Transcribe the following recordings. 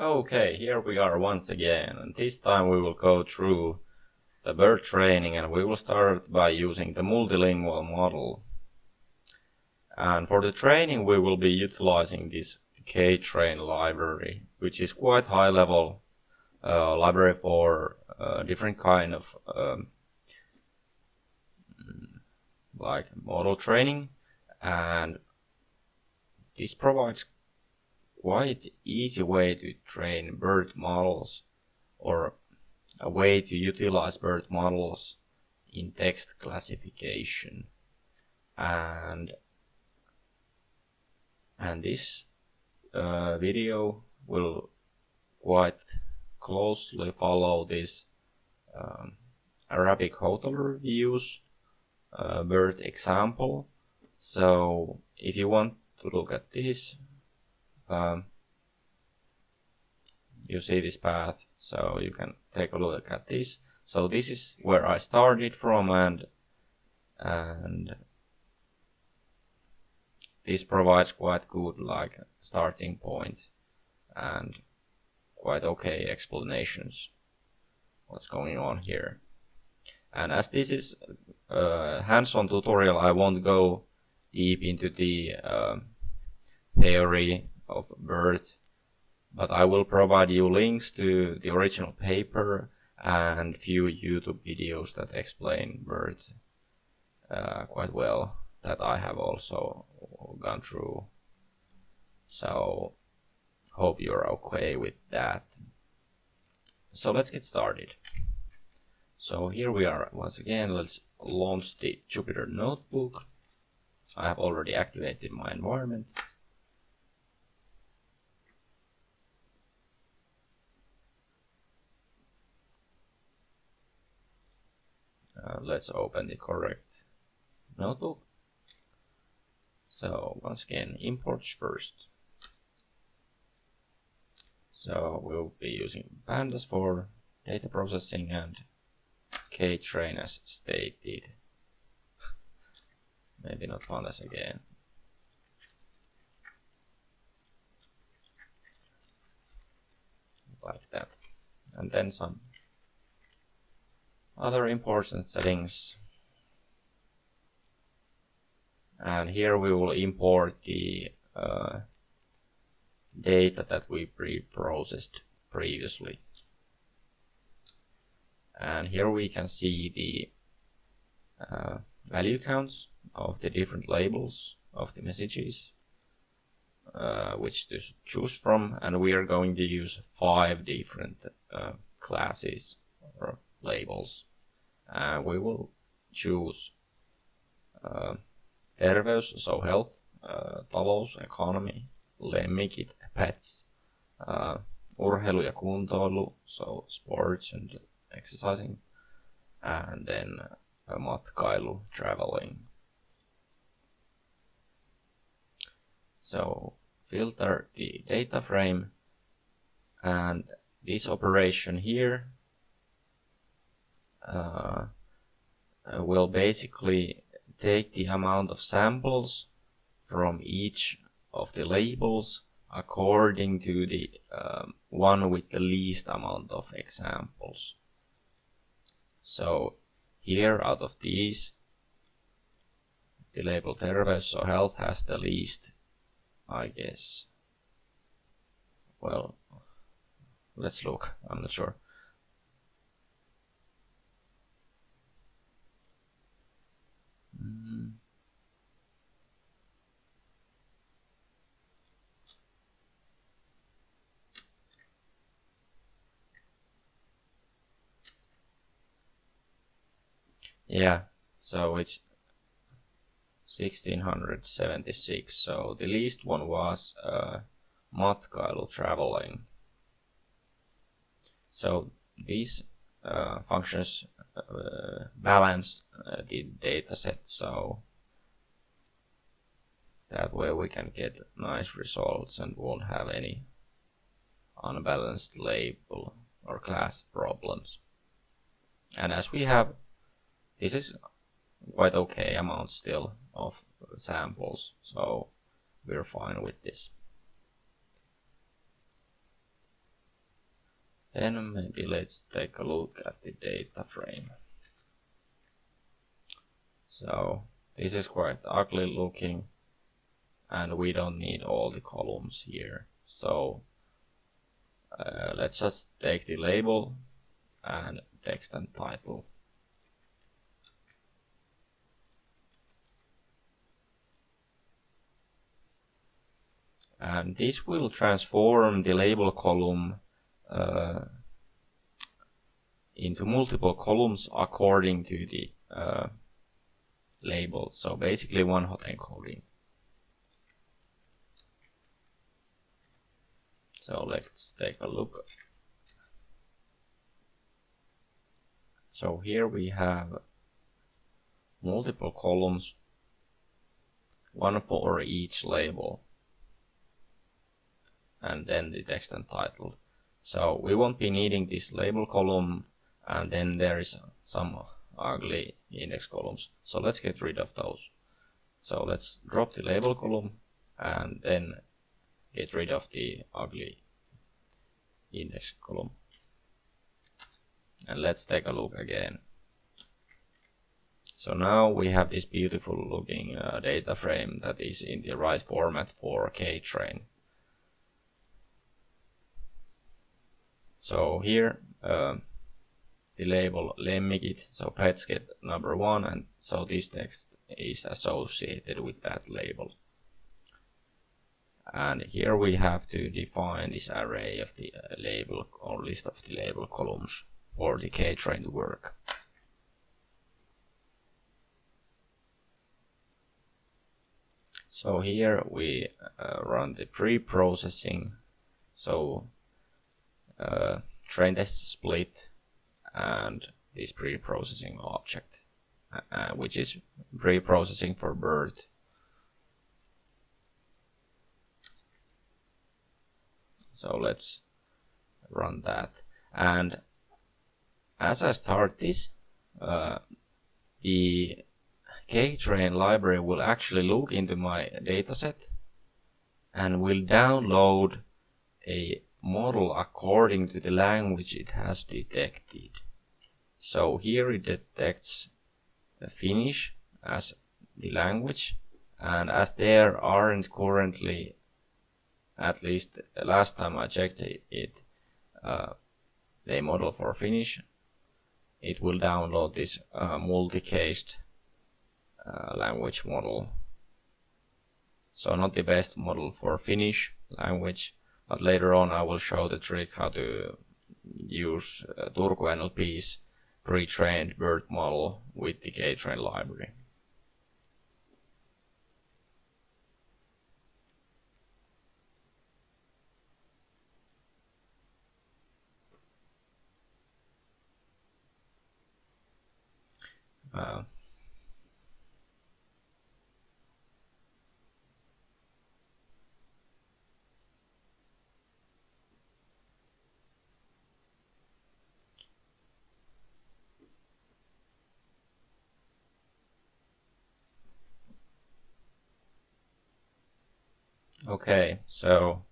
Okay, here we are once again, and this time we will go through the Bert training, and we will start by using the multilingual model. And for the training we will be utilizing this K-train library, which is quite high level library for different kind of like model training, and this provides quite easy way to train Bert models, or a way to utilize Bert models in text classification. And this video will quite closely follow this Arabic hotel reviews Bert example. So if you want to look at this, you see this path, so you can take a look at this. So this is where I started from, and this provides quite good like starting point and quite okay explanations what's going on here. And as this is a hands-on tutorial, I won't go deep into the theory of Bert, but I will provide you links to the original paper and few YouTube videos that explain Bert quite well, that I have also gone through. So hope you're okay with that. So let's get started. So here we are once again. Let's launch the Jupyter notebook. I have already activated my environment. Let's open the correct notebook. So once again, imports first. So we'll be using pandas for data processing and K-train as stated. Maybe not pandas again. Like that. And then some other important settings. And here we will import the data that we pre-processed previously. And here we can see the value counts of the different labels of the messages, which to choose from, and we are going to use 5 different classes or labels. We will choose terveys, so health, talous, economy, lemmikit, pets, urheilu ja kuntoilu, so sports and exercising, and then matkailu, traveling. So filter the data frame, and this operation here will basically take the amount of samples from each of the labels according to the one with the least amount of examples. So here, out of these, the label terveys, so health, has the least, I guess. Well, let's look, I'm not sure. Yeah, so it's 1676, so the least one was matkailu, traveling. So these functions balance the data set, so that way we can get nice results and won't have any unbalanced label or class problems. And as we have, this is quite okay amount still of samples, so we're fine with this. then maybe let's take a look at the data frame. So this is quite ugly looking, and we don't need all the columns here. So let's just take the label and text and title. And this will transform the label column into multiple columns according to the label. So basically one hot encoding. So let's take a look. So here we have multiple columns, one for each label, and then the text and title. So we won't be needing this label column, and then there is some ugly index columns. So let's get rid of those. So let's drop the label column and then get rid of the ugly index column. And let's take a look again. So now we have this beautiful looking data frame that is in the right format for K-train. So here the label lemmikit, so pets get number 1, and so this text is associated with that label. And here we have to define this array of the label or list of the label columns for the K-train to work. So here we run the pre-processing, so train test split and this pre-processing object, which is pre-processing for Bert. So let's run that, and as I start this, the K-train library will actually look into my dataset and will download a model according to the language it has detected. So here it detects Finnish as the language, and as there aren't currently, at least last time I checked it, a model for Finnish, it will download this multi-cased language model. So not the best model for Finnish language, but later on I will show the trick how to use Turku NLP's pre-trained Bert model with the K-train library. Okay, so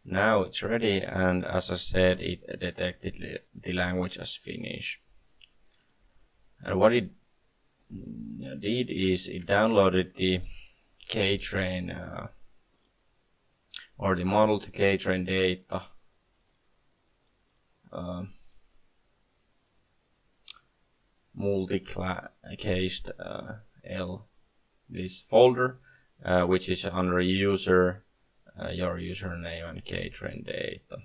now it's ready, and as I said, it detected the language as Finnish. And what it did is it downloaded the K-train or the model to K-train data multi-cased this folder, which is under user, your username and K-train data.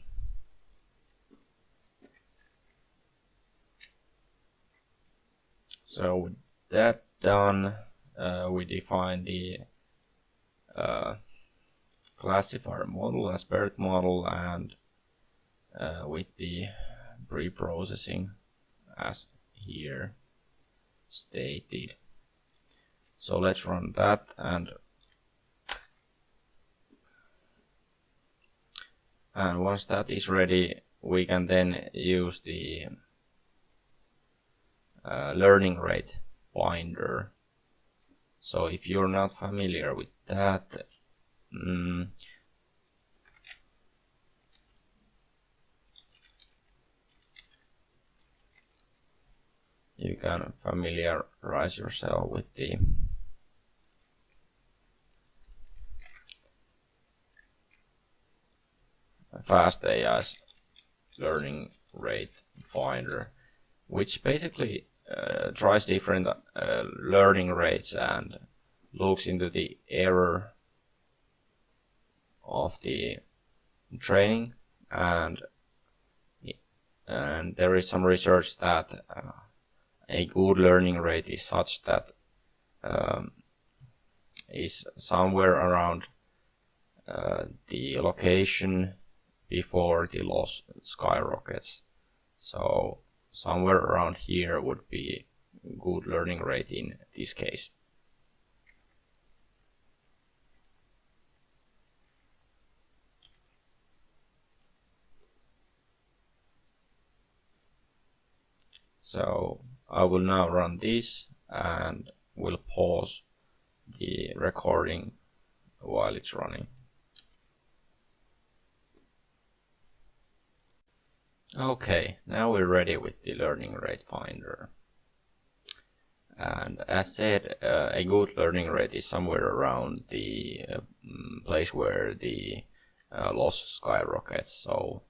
So with that done, we define the classifier model as Bert model, and with the pre-processing as here stated. So let's run that, and once that is ready, we can then use the learning rate finder. So if you're not familiar with that, you can familiarize yourself with the fast AI's learning rate finder, which basically tries different learning rates and looks into the error of the training, and there is some research that a good learning rate is such that is somewhere around the location before the loss skyrockets. So somewhere around here would be good learning rate in this case. So I will now run this and will pause the recording while it's running. Okay, now we're ready with the learning rate finder. And as said, a good learning rate is somewhere around the place where the loss skyrockets. So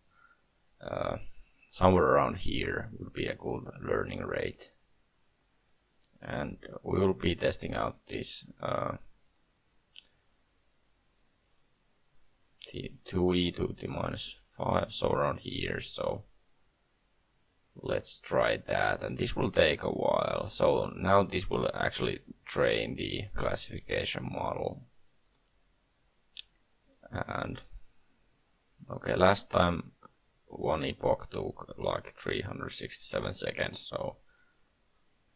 somewhere around here would be a good learning rate. And we will be testing out this the 2e to the -5, so around here. So let's try that, and this will take a while. So now this will actually train the classification model. And okay, last time one epoch took like 367 seconds, so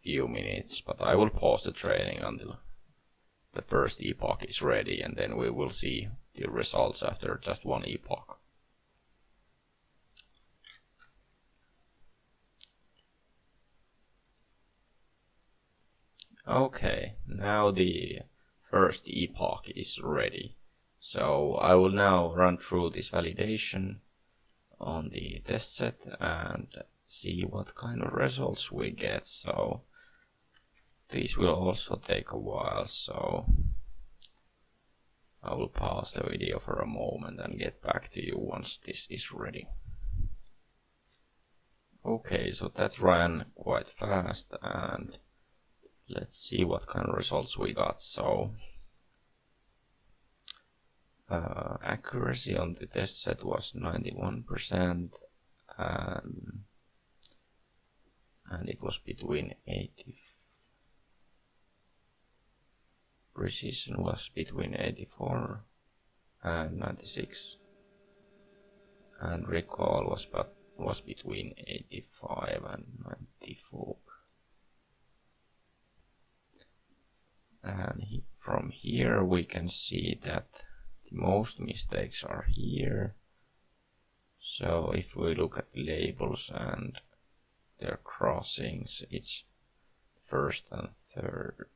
few minutes, but I will pause the training until the first epoch is ready, and then we will see the results after just one epoch. Okay, now the first epoch is ready. So I will now run through this validation on the test set and see what kind of results we get. So this will also take a while, so I will pause the video for a moment and get back to you once this is ready. Okay, so that ran quite fast, and let's see what kind of results we got. So accuracy on the test set was 91%, and it was between 80. Precision was between 84 and 96, and recall was between 85 and 94. And from here we can see that the most mistakes are here. So if we look at the labels and their crossings, it's first and third,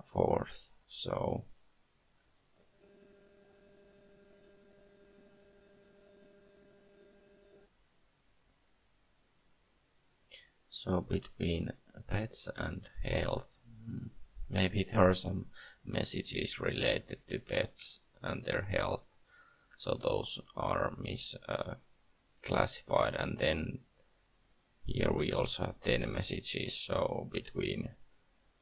fourth. So between pets and health, maybe there are some messages related to pets and their health, so those are misclassified. And then here we also have 10 messages, so between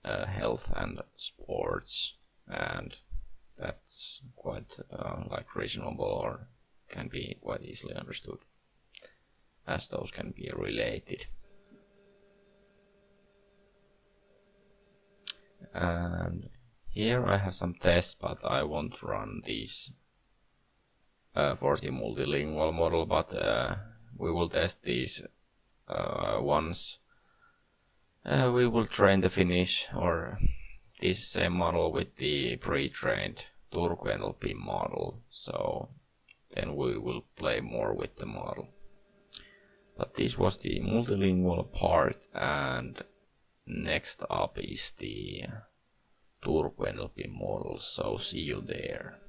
health and sports, and that's quite like reasonable, or can be quite easily understood, as those can be related. And here I have some tests, but I won't run these for the multilingual model, but we will test these once we will train the Finnish or this same model with the pre-trained Turku NLP model, so then we will play more with the model. But this was the multilingual part, and next up is the Turku NLP model, so see you there.